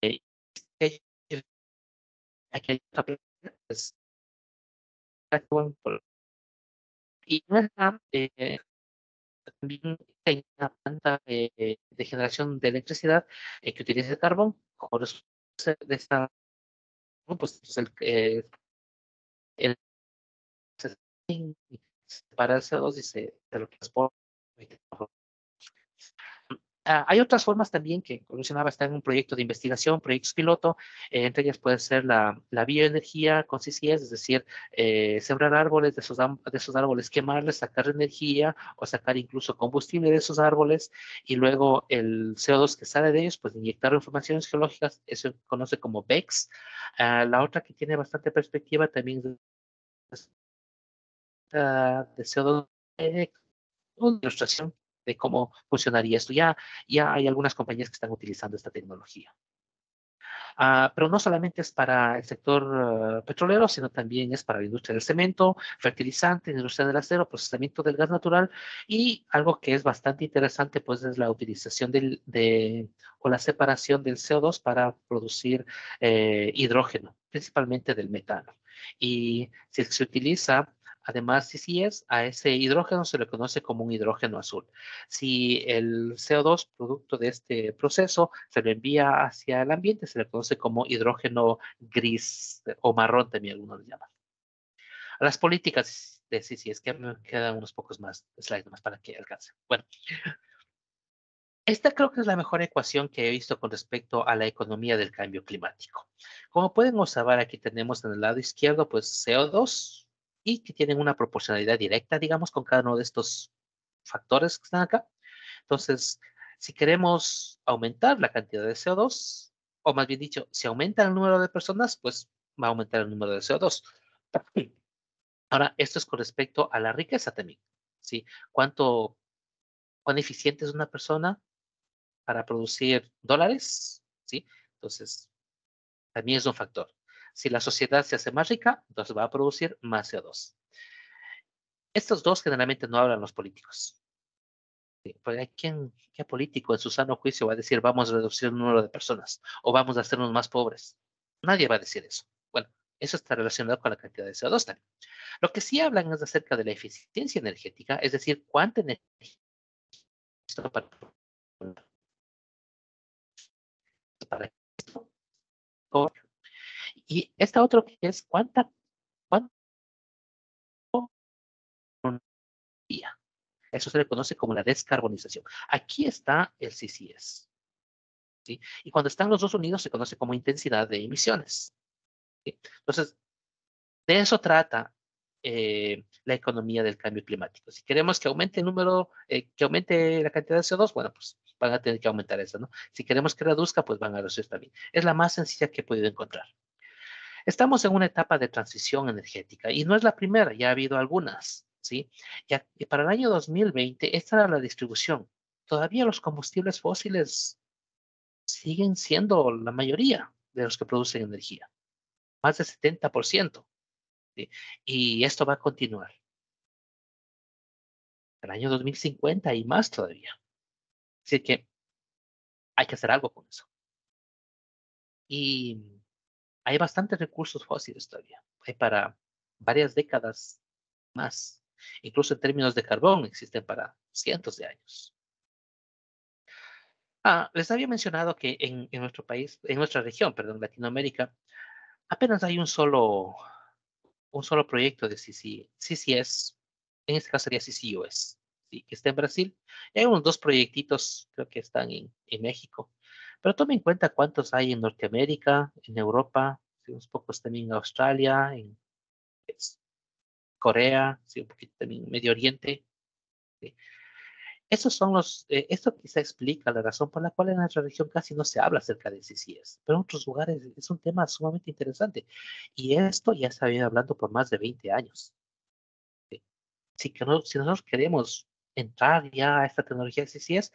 Eh, Aquí hay otra pregunta, pues, y también hay una planta de generación de electricidad que utiliza el carbón. Por eso de esta, ¿no? Pues el se separa el CO2 y se lo transporta. Hay otras formas también que mencionaba, está en un proyecto de investigación, proyectos piloto, entre ellas puede ser la bioenergía con CCS, es decir, sembrar árboles, de esos árboles quemarles, sacar energía o sacar incluso combustible de esos árboles y luego el CO2 que sale de ellos, pues inyectar informaciones geológicas, eso se conoce como BECS. La otra que tiene bastante perspectiva también es de CO2, una ilustración de cómo funcionaría esto. Ya hay algunas compañías que están utilizando esta tecnología. Pero no solamente es para el sector petrolero, sino también es para la industria del cemento, fertilizantes, industria del acero, procesamiento del gas natural y algo que es bastante interesante, pues es la utilización o la separación del CO2 para producir hidrógeno, principalmente del metano. Y si se utiliza además CCS, a ese hidrógeno se le conoce como un hidrógeno azul. Si el CO2, producto de este proceso, se lo envía hacia el ambiente, se le conoce como hidrógeno gris o marrón, también algunos lo llaman. A las políticas de CCS, que me quedan unos pocos más slides más para que alcance. Bueno, esta creo que es la mejor ecuación que he visto con respecto a la economía del cambio climático. Como pueden observar, aquí tenemos en el lado izquierdo, pues CO2 y que tienen una proporcionalidad directa, digamos, con cada uno de estos factores que están acá. Entonces, si queremos aumentar la cantidad de CO2, o más bien dicho, si aumenta el número de personas, pues va a aumentar el número de CO2. Ahora, esto es con respecto a la riqueza también, ¿sí? ¿Cuán eficiente es una persona para producir dólares? ¿Sí? Entonces, también es un factor. Si la sociedad se hace más rica, entonces va a producir más CO2. Estos dos generalmente no hablan los políticos. ¿Sí? Porque hay qué político en su sano juicio va a decir vamos a reducir el número de personas o vamos a hacernos más pobres. Nadie va a decir eso. Bueno, eso está relacionado con la cantidad de CO2 también. Lo que sí hablan es acerca de la eficiencia energética, es decir, cuánta energía para, para y esta otra que es cuánto energía. Eso se le conoce como la descarbonización. Aquí está el CCS. ¿Sí? Y cuando están los dos unidos se conoce como intensidad de emisiones. ¿Sí? Entonces, de eso trata la economía del cambio climático. Si queremos que aumente el número, que aumente la cantidad de CO2, bueno, pues van a tener que aumentar eso, ¿no? Si queremos que reduzca, pues van a reducir también. Es la más sencilla que he podido encontrar. Estamos en una etapa de transición energética y no es la primera, ya ha habido algunas, ¿sí? Y para el año 2020, esta era la distribución. Todavía los combustibles fósiles siguen siendo la mayoría de los que producen energía, más del 70%. ¿Sí? Y esto va a continuar el año 2050 y más todavía. Así que hay que hacer algo con eso. Y hay bastantes recursos fósiles todavía. Hay para varias décadas más. Incluso en términos de carbón existen para cientos de años. Les había mencionado que en nuestro país, en nuestra región, perdón, Latinoamérica, apenas hay un solo proyecto de CCS, en este caso sería CCUS, ¿sí? Que está en Brasil. Y hay unos dos proyectitos, creo que están en México. Pero tome en cuenta cuántos hay en Norteamérica, en Europa, sí, unos pocos también en Australia, en pues, Corea, sí, un poquito también en Medio Oriente. ¿Sí? Esos son esto quizá explica la razón por la cual en nuestra región casi no se habla acerca de CCS, pero en otros lugares es un tema sumamente interesante. Y esto ya se ha venido hablando por más de 20 años. ¿Sí? Si nosotros queremos entrar ya a esta tecnología de CCS,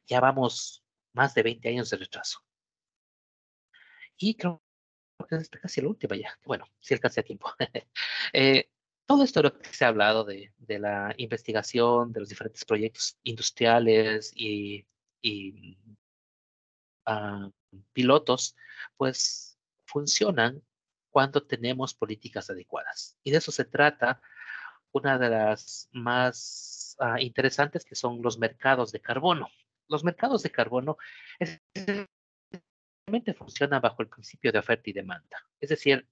ya vamos más de 20 años de retraso. Y creo que es casi la última ya. Bueno, si alcancé a tiempo. Eh, todo esto de lo que se ha hablado de la investigación, de los diferentes proyectos industriales y ah, pilotos, pues funcionan cuando tenemos políticas adecuadas. Y de eso se trata una de las más interesantes, que son los mercados de carbono. Los mercados de carbono esencialmente funcionan bajo el principio de oferta y demanda. Es decir,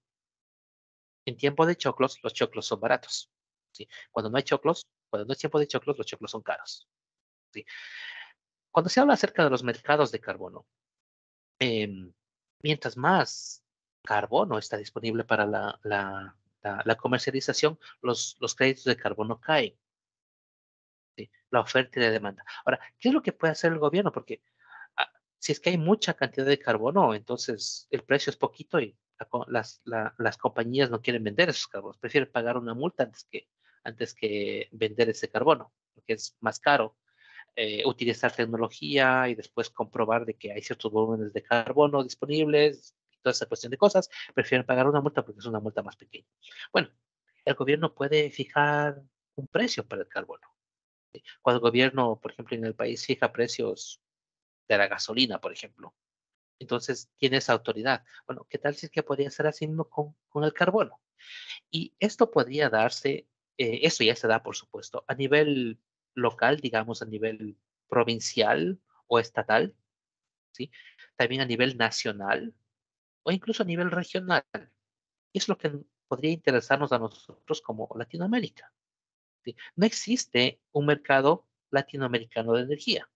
en tiempo de choclos, los choclos son baratos. ¿Sí? Cuando no hay choclos, cuando no es tiempo de choclos, los choclos son caros. ¿Sí? Cuando se habla acerca de los mercados de carbono, em, mientras más carbono está disponible para la comercialización, los créditos de carbono caen. ¿Sí? La oferta y la demanda. Ahora, ¿qué es lo que puede hacer el gobierno? Porque si es que hay mucha cantidad de carbono, entonces el precio es poquito y las compañías no quieren vender esos carbonos, prefieren pagar una multa antes que vender ese carbono, porque es más caro utilizar tecnología y después comprobar de que hay ciertos volúmenes de carbono disponibles, y toda esa cuestión de cosas, prefieren pagar una multa porque es una multa más pequeña. Bueno, el gobierno puede fijar un precio para el carbono. ¿Sí? Cuando el gobierno, por ejemplo, en el país fija precios de la gasolina, por ejemplo, entonces tiene esa autoridad. Bueno, ¿qué tal si es que podría ser así mismo con el carbono? Y esto podría darse, eso ya se da, por supuesto, a nivel local, digamos, a nivel provincial o estatal, ¿sí? También a nivel nacional o incluso a nivel regional. Y es lo que podría interesarnos a nosotros como Latinoamérica. ¿Sí? No existe un mercado latinoamericano de energía.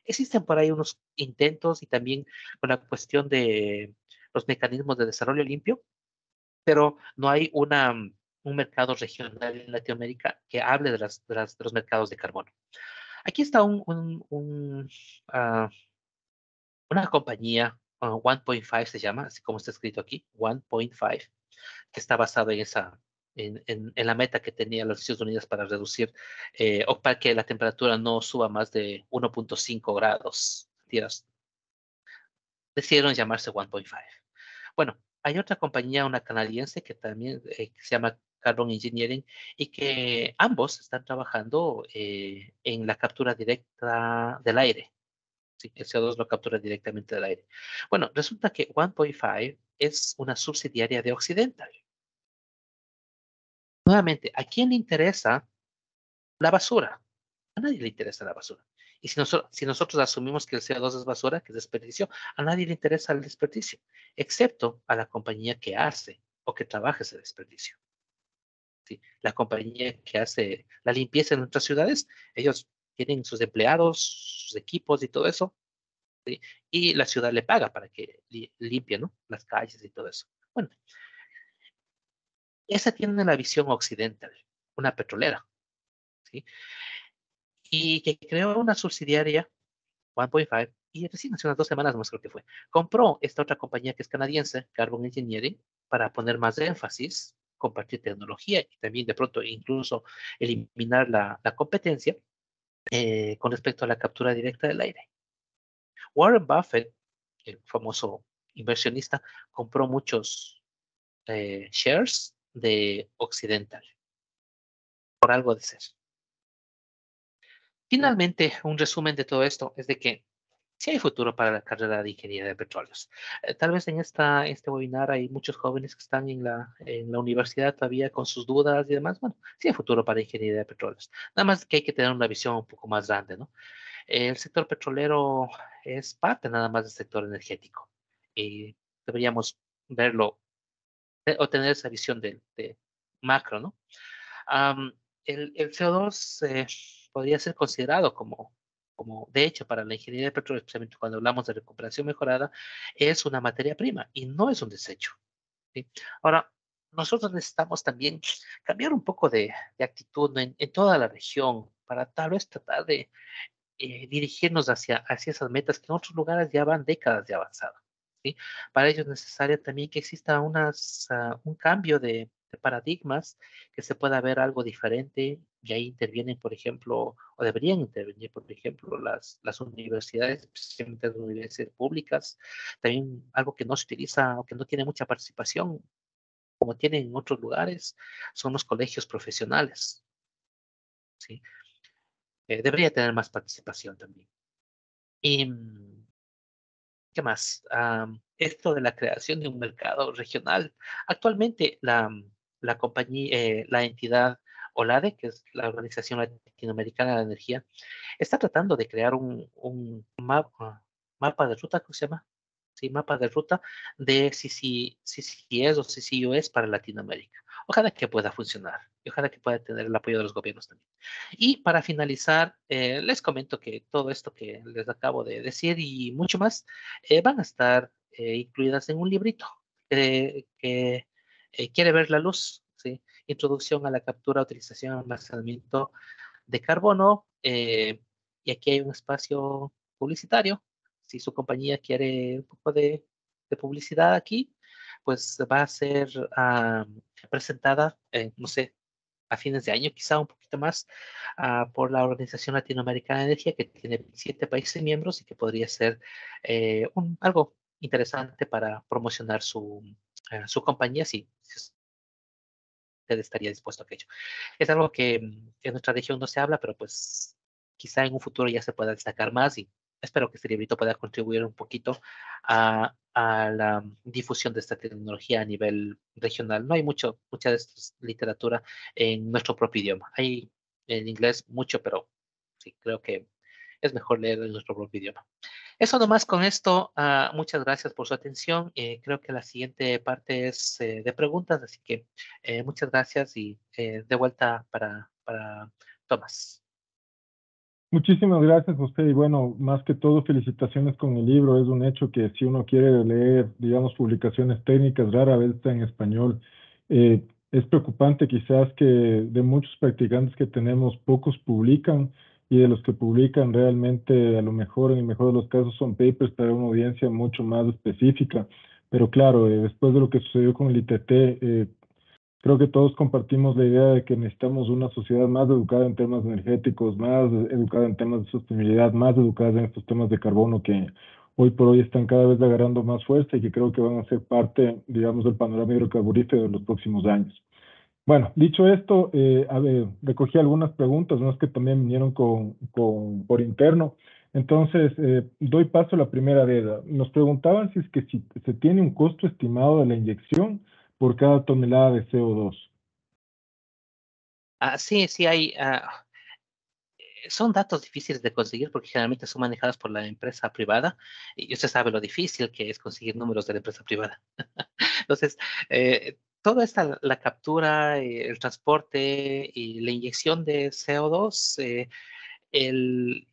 Existen por ahí unos intentos y también con la cuestión de los mecanismos de desarrollo limpio, pero no hay un mercado regional en Latinoamérica que hable de los mercados de carbono. Aquí está ah, una compañía, 1.5 se llama, así como está escrito aquí, 1.5, que está basado en la meta que tenía las Naciones Unidas para reducir o para que la temperatura no suba más de 1.5 grados. Decidieron llamarse 1.5. Bueno, hay otra compañía, una canadiense, que también que se llama Carbon Engineering, y que ambos están trabajando en la captura directa del aire. Sí, el CO2 lo captura directamente del aire. Bueno, resulta que 1.5 es una subsidiaria de Occidental. Nuevamente, ¿a quién le interesa la basura? A nadie le interesa la basura. Y si nosotros asumimos que el CO2 es basura, que es desperdicio, a nadie le interesa el desperdicio, excepto a la compañía que hace o que trabaja ese desperdicio. ¿Sí? La compañía que hace la limpieza en nuestras ciudades, ellos tienen sus empleados, sus equipos y todo eso, ¿sí? Y la ciudad le paga para que limpie, ¿no? Las calles y todo eso. Bueno, esa tiene la visión occidental, una petrolera, ¿sí? Y que creó una subsidiaria 1.5, y recién hace unas 2 semanas más creo que fue, compró esta otra compañía que es canadiense, Carbon Engineering, para poner más énfasis, compartir tecnología y también de pronto incluso eliminar la competencia con respecto a la captura directa del aire. Warren Buffett, el famoso inversionista, compró muchos shares de Occidental, por algo de ser. Finalmente, un resumen de todo esto es de que sí hay futuro para la carrera de ingeniería de petróleos. Tal vez en este webinar hay muchos jóvenes que están en la universidad todavía con sus dudas y demás. Bueno, sí hay futuro para ingeniería de petróleos. Nada más que hay que tener una visión un poco más grande, ¿no? El sector petrolero es parte nada más del sector energético y deberíamos verlo o tener esa visión de macro, ¿no? Am, el CO2 podría ser considerado de hecho, para la ingeniería de petróleo, especialmente cuando hablamos de recuperación mejorada, es una materia prima y no es un desecho. ¿Sí? Ahora, nosotros necesitamos también cambiar un poco de actitud, ¿no? En toda la región para tal vez tratar de dirigirnos hacia esas metas que en otros lugares ya van décadas de avanzado. ¿Sí? Para ello es necesario también que exista un cambio de paradigmas, que se pueda ver algo diferente, y ahí intervienen, por ejemplo, o deberían intervenir, por ejemplo, las universidades, especialmente las universidades públicas, también algo que no se utiliza o que no tiene mucha participación, como tienen en otros lugares, son los colegios profesionales. ¿Sí? Debería tener más participación también. Y, ¿qué más? Esto de la creación de un mercado regional. Actualmente, la compañía, la entidad OLADE, que es la Organización Latinoamericana de la Energía, está tratando de crear un mapa de ruta, ¿cómo se llama? Sí, mapa de ruta de CCS o CCUS para Latinoamérica. Ojalá que pueda funcionar y ojalá que pueda tener el apoyo de los gobiernos también. Y para finalizar, les comento que todo esto que les acabo de decir y mucho más van a estar incluidas en un librito que quiere ver la luz, ¿sí? Introducción a la captura, utilización, almacenamiento de carbono. Y aquí hay un espacio publicitario. Si su compañía quiere un poco de publicidad aquí, pues va a ser presentada, no sé, a fines de año, quizá un poquito más, por la Organización Latinoamericana de Energía, que tiene 7 países miembros y que podría ser algo interesante para promocionar su compañía, si usted estaría dispuesto a aquello. Es algo que en nuestra región no se habla, pero pues quizá en un futuro ya se pueda destacar más y espero que este librito pueda contribuir un poquito a la difusión de esta tecnología a nivel regional. No hay mucha de esta literatura en nuestro propio idioma. Hay en inglés mucho, pero sí, creo que es mejor leer en nuestro propio idioma. Eso nomás con esto. Muchas gracias por su atención. Creo que la siguiente parte es de preguntas, así que muchas gracias y de vuelta para Tomás. Muchísimas gracias, José. Y bueno, más que todo, felicitaciones con el libro. Es un hecho que si uno quiere leer, digamos, publicaciones técnicas, rara vez está en español. Es preocupante quizás que de muchos practicantes que tenemos, pocos publican y de los que publican realmente, a lo mejor, en el mejor de los casos, son papers para una audiencia mucho más específica. Pero claro, después de lo que sucedió con el ITT, creo que todos compartimos la idea de que necesitamos una sociedad más educada en temas energéticos, más educada en temas de sostenibilidad, más educada en estos temas de carbono que hoy por hoy están cada vez agarrando más fuerza y que creo que van a ser parte, digamos, del panorama hidrocarburífero de los próximos años. Bueno, dicho esto, a ver, recogí algunas preguntas, unas que también vinieron por interno. Entonces, doy paso a la primera de ellas. Nos preguntaban si se tiene un costo estimado de la inyección por cada tonelada de CO2. Sí, hay. Son datos difíciles de conseguir porque generalmente son manejados por la empresa privada y usted sabe lo difícil que es conseguir números de la empresa privada. Entonces, toda la captura, el transporte y la inyección de CO2,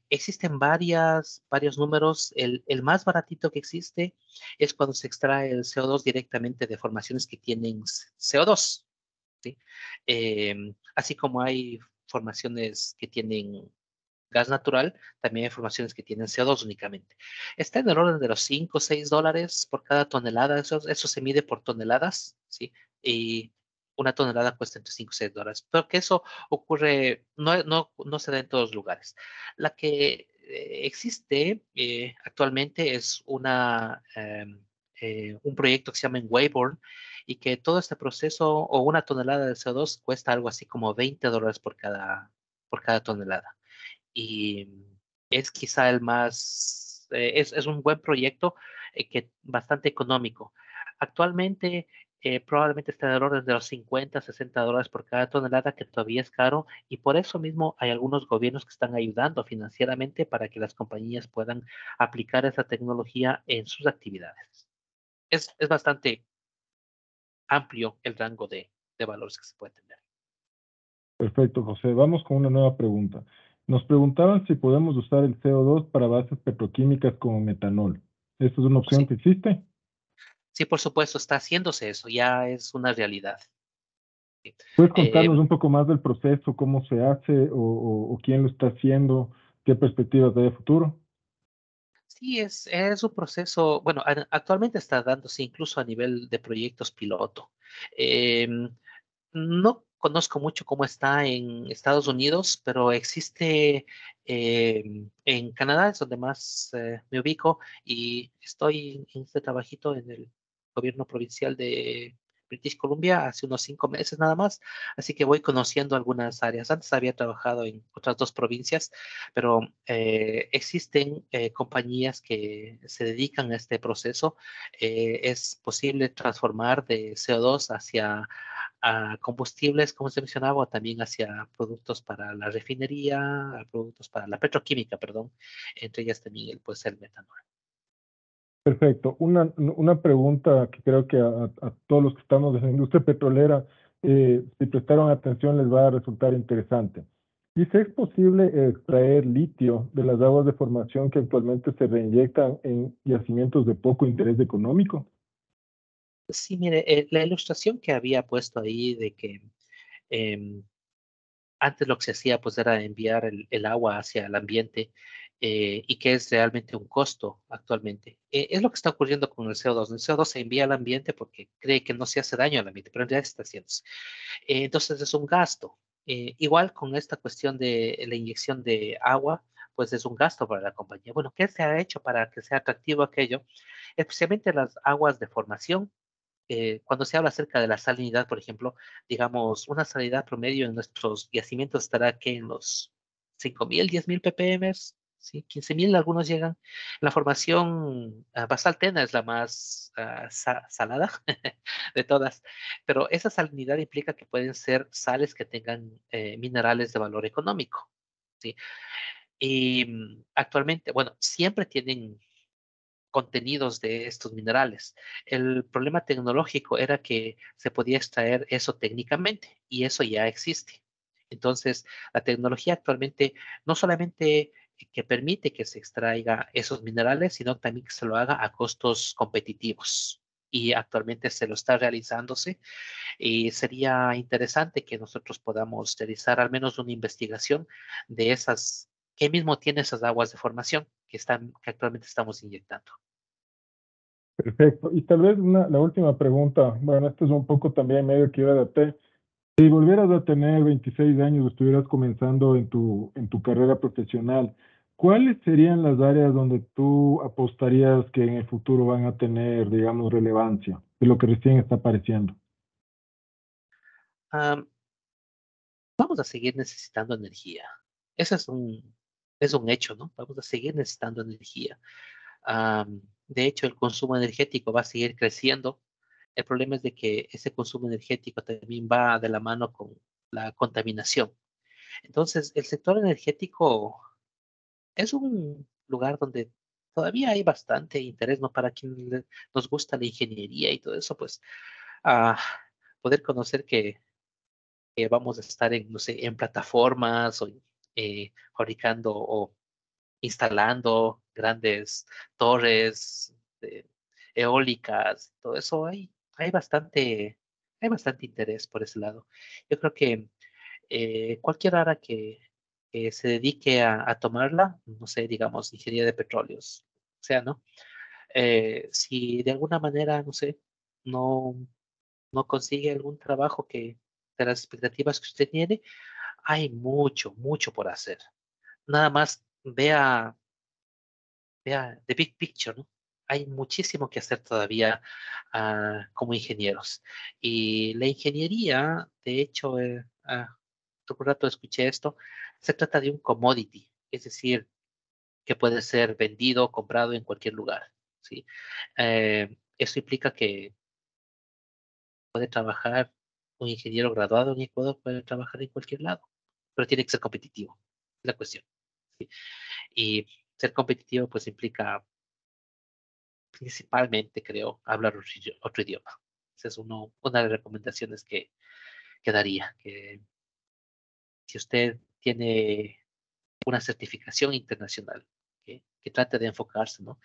existen varios números. El más baratito que existe es cuando se extrae el CO2 directamente de formaciones que tienen CO2, ¿sí? Así como hay formaciones que tienen gas natural, también hay formaciones que tienen CO2 únicamente. Está en el orden de los 5 o 6 dólares por cada tonelada. Eso se mide por toneladas, ¿sí? Y una tonelada cuesta entre 5 y 6 dólares. Pero que eso ocurre, no se da en todos lugares. La que existe actualmente es un proyecto que se llama Wayborn y que todo este proceso o una tonelada de CO2 cuesta algo así como 20 dólares por cada tonelada y es quizá el más es un buen proyecto que bastante económico. Actualmente probablemente está en el orden de los 50, $60 por cada tonelada, que todavía es caro, y por eso mismo hay algunos gobiernos que están ayudando financieramente para que las compañías puedan aplicar esa tecnología en sus actividades. Es bastante amplio el rango de valores que se puede tener. Perfecto, José. Vamos con una nueva pregunta. Nos preguntaban si podemos usar el CO2 para bases petroquímicas como metanol. ¿Esta es una opción Sí, que existe? sí, por supuesto, está haciéndose eso, ya es una realidad. Sí. ¿Puedes contarnos Eh, un poco más del proceso, cómo se hace o quién lo está haciendo, qué perspectivas hay de futuro? sí, es un proceso, bueno, actualmente está dándose incluso a nivel de proyectos piloto. Em, No conozco mucho cómo está en Estados Unidos, pero existe en Canadá, es donde más me ubico, y estoy en este trabajito en el gobierno provincial de British Columbia hace unos 5 meses nada más, así que voy conociendo algunas áreas. Antes había trabajado en otras dos provincias, pero existen compañías que se dedican a este proceso. Es posible transformar de CO2 hacia a combustibles, como se mencionaba, o también hacia productos para la refinería, a productos para la petroquímica, perdón, entre ellas también pues, el metanol. Perfecto. Una pregunta que creo que a todos los que estamos en la industria petrolera, si prestaron atención, les va a resultar interesante. Dice, ¿es posible extraer litio de las aguas de formación que actualmente se reinyectan en yacimientos de poco interés económico? Sí, mire, la ilustración que había puesto ahí de que em, antes lo que se hacía pues era enviar el agua hacia el ambiente, y que es realmente un costo actualmente. Es lo que está ocurriendo con el CO2. El CO2 se envía al ambiente porque cree que no se hace daño al ambiente, pero en realidad está haciendo. Entonces es un gasto. Igual con esta cuestión de la inyección de agua, pues es un gasto para la compañía. Bueno, ¿qué se ha hecho para que sea atractivo aquello? Especialmente las aguas de formación. Cuando se habla acerca de la salinidad, por ejemplo, digamos, una salinidad promedio en nuestros yacimientos estará que en los 5.000, 10.000 ppm, ¿sí? 15.000 algunos llegan. La formación basaltena es la más salada de todas, pero esa salinidad implica que pueden ser sales que tengan minerales de valor económico, ¿sí? Y actualmente, bueno, siempre tienen contenidos de estos minerales. El problema tecnológico era que se podía extraer eso técnicamente y eso ya existe. Entonces, la tecnología actualmente no solamente que permite que se extraiga esos minerales, sino también que se lo haga a costos competitivos. Y actualmente se lo está realizándose, y sería interesante que nosotros podamos realizar al menos una investigación de esas, qué mismo tiene esas aguas de formación que actualmente estamos inyectando. Perfecto. Y tal vez la última pregunta, bueno, esto es un poco también medio que yo adapté. Si volvieras a tener 26 años, estuvieras comenzando en tu carrera profesional, ¿cuáles serían las áreas donde tú apostarías que en el futuro van a tener, digamos, relevancia de lo que recién está apareciendo? Am, Vamos a seguir necesitando energía. Ese es un hecho, ¿no? Vamos a seguir necesitando energía. De hecho, el consumo energético va a seguir creciendo. El problema es de que ese consumo energético también va de la mano con la contaminación. Entonces, el sector energético es un lugar donde todavía hay bastante interés, ¿no? Para quien nos gusta la ingeniería y todo eso, pues, ah, poder conocer que vamos a estar en, no sé, en plataformas o fabricando o instalando grandes torres eólicas, todo eso hay bastante interés por ese lado. Yo creo que cualquier área que se dedique a tomarla, no sé, digamos, ingeniería de petróleos, o sea, ¿no? Si de alguna manera, no sé, no, no consigue algún trabajo que de las expectativas que usted tiene, hay mucho, mucho por hacer. Nada más vea the big picture, ¿no? Hay muchísimo que hacer todavía como ingenieros. Y la ingeniería, de hecho, hace un rato escuché esto, se trata de un commodity, es decir, que puede ser vendido o comprado en cualquier lugar, ¿sí? Esto implica que puede trabajar un ingeniero graduado en Ecuador, puede trabajar en cualquier lado, pero tiene que ser competitivo, es la cuestión, ¿sí? Y ser competitivo pues implica principalmente, creo, hablar otro idioma. Esa es una de las recomendaciones que daría, que si usted tiene una certificación internacional, que trate de enfocarse, ¿no?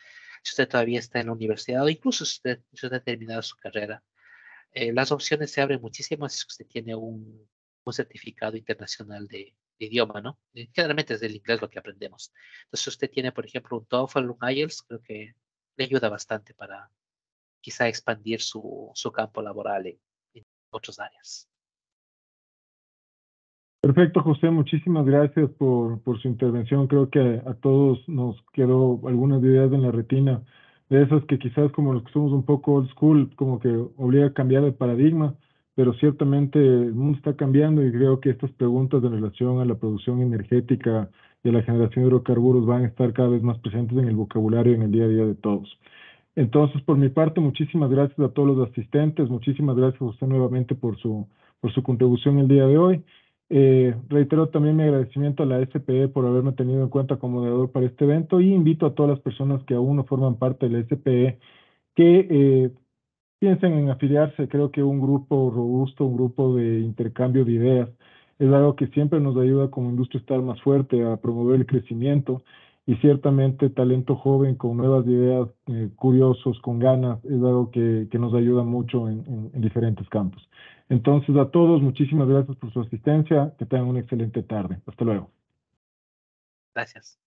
Si usted todavía está en la universidad o incluso si usted ha terminado su carrera, las opciones se abren muchísimo si usted tiene un certificado internacional de idioma, ¿no? Generalmente es del inglés lo que aprendemos. Entonces, si usted tiene, por ejemplo, un TOEFL, un IELTS, creo que le ayuda bastante para quizá expandir su campo laboral en otras áreas. Perfecto, José, muchísimas gracias por su intervención. Creo que a todos nos quedó algunas ideas en la retina, de esas que quizás como los que somos un poco old school, como que obliga a cambiar el paradigma, pero ciertamente el mundo está cambiando y creo que estas preguntas en relación a la producción energética y a la generación de hidrocarburos van a estar cada vez más presentes en el vocabulario en el día a día de todos. Entonces, por mi parte, muchísimas gracias a todos los asistentes, muchísimas gracias a usted nuevamente por su contribución el día de hoy. Reitero también mi agradecimiento a la SPE por haberme tenido en cuenta como moderador para este evento y invito a todas las personas que aún no forman parte de la SPE que piensen en afiliarse. Creo que un grupo robusto, un grupo de intercambio de ideas, es algo que siempre nos ayuda como industria a estar más fuerte, a promover el crecimiento y ciertamente talento joven con nuevas ideas, curiosos, con ganas, es algo que nos ayuda mucho en diferentes campos. Entonces, a todos, muchísimas gracias por su asistencia, que tengan una excelente tarde. Hasta luego. Gracias.